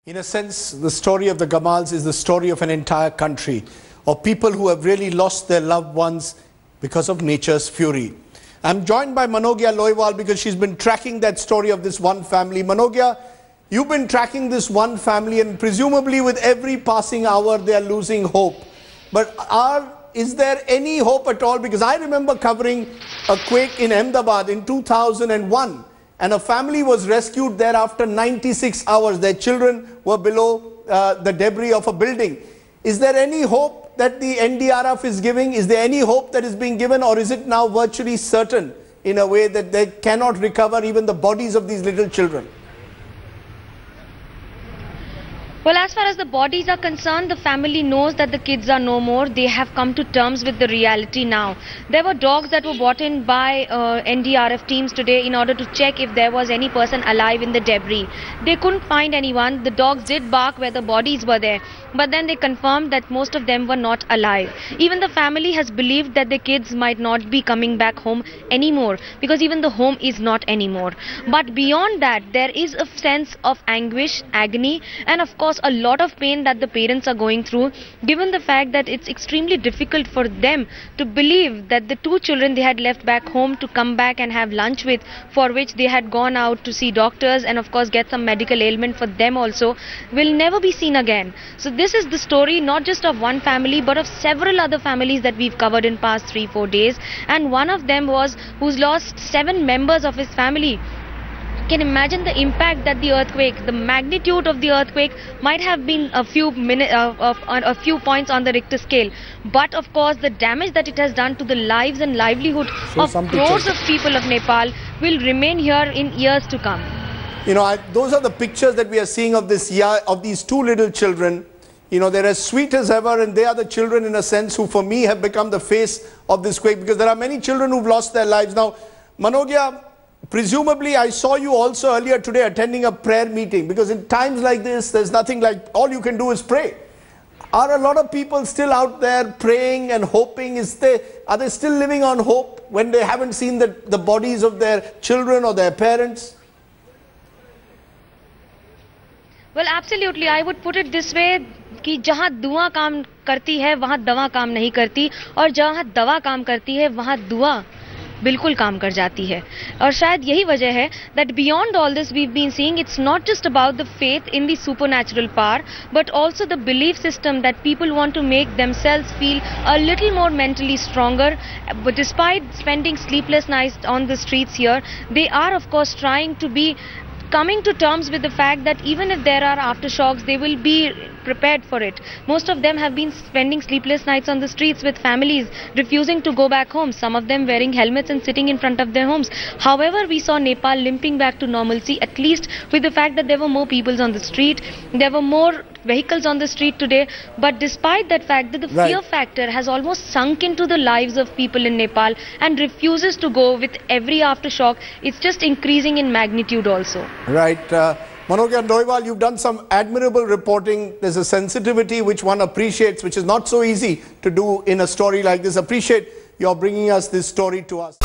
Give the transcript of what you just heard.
In a sense, the story of the Gamals is the story of an entire country, of people who have really lost their loved ones because of nature's fury. I'm joined by Manogya Loiwal because she's been tracking that story of this one family. Manogya, you've been tracking this one family, and presumably with every passing hour they are losing hope. But is there any hope at all? Because I remember covering a quake in Ahmedabad in 2001. And a family was rescued there after 96 hours. Their children were below the debris of a building. Is there any hope that the NDRF is giving? Is there any hope that is being given, or is it now virtually certain in a way that they cannot recover even the bodies of these little children? Well, as far as the bodies are concerned, the family knows that the kids are no more. They have come to terms with the reality now. There were dogs that were brought in by NDRF teams today in order to check if there was any person alive in the debris. They couldn't find anyone. The dogs did bark where the bodies were there, but then they confirmed that most of them were not alive. Even the family has believed that the kids might not be coming back home anymore, because even the home is not anymore. But beyond that, there is a sense of anguish, agony, and of course a lot of pain that the parents are going through, given the fact that it's extremely difficult for them to believe that the two children they had left back home to come back and have lunch with, for which they had gone out to see doctors and of course get some medical ailment for them also, will never be seen again. So this is the story not just of one family but of several other families that we've covered in past 3-4 days, and one of them was who's lost 7 members of his family. Can imagine the impact that the earthquake, the magnitude of the earthquake might have been a few points on the Richter scale, but of course the damage that it has done to the lives and livelihood of crores of people of Nepal will remain here in years to come. You know, those are the pictures that we are seeing of these two little children. You know, they're as sweet as ever, and they are the children in a sense who for me have become the face of this quake, because there are many children who've lost their lives. Now, Manogya, presumably I saw you also earlier today attending a prayer meeting, because in times like this there's nothing like, all you can do is pray. Are a lot of people still out there praying and hoping? Are they still living on hope when they haven't seen the bodies of their children or their parents? Well, absolutely. I would put it this way, कि जहाँ दुआ काम करती है वहाँ दवा काम नहीं करती, और जहाँ दवा काम करती है वहाँ दुआ बिल्कुल काम कर जाती है. और शायद यही वजह है that beyond all this we've been seeing, it's not just about the faith in the supernatural power, but also the belief system that people want to make themselves feel a little more mentally stronger. But despite spending sleepless nights on the streets here, they are of course trying to be coming to terms with the fact that even if there are aftershocks, they will be prepared for it. Most of them have been spending sleepless nights on the streets with families refusing to go back home, some of them wearing helmets and sitting in front of their homes. However, we saw Nepal limping back to normalcy, at least with the fact that there were more people on the street, there were more vehicles on the street today. But despite that fact, that the fear factor has almost sunk into the lives of people in Nepal and refuses to go with every aftershock. It's just increasing in magnitude also. Right. Manogya Loiwal, you've done some admirable reporting. There's a sensitivity which one appreciates, which is not so easy to do in a story like this. Appreciate your bringing us this story to us.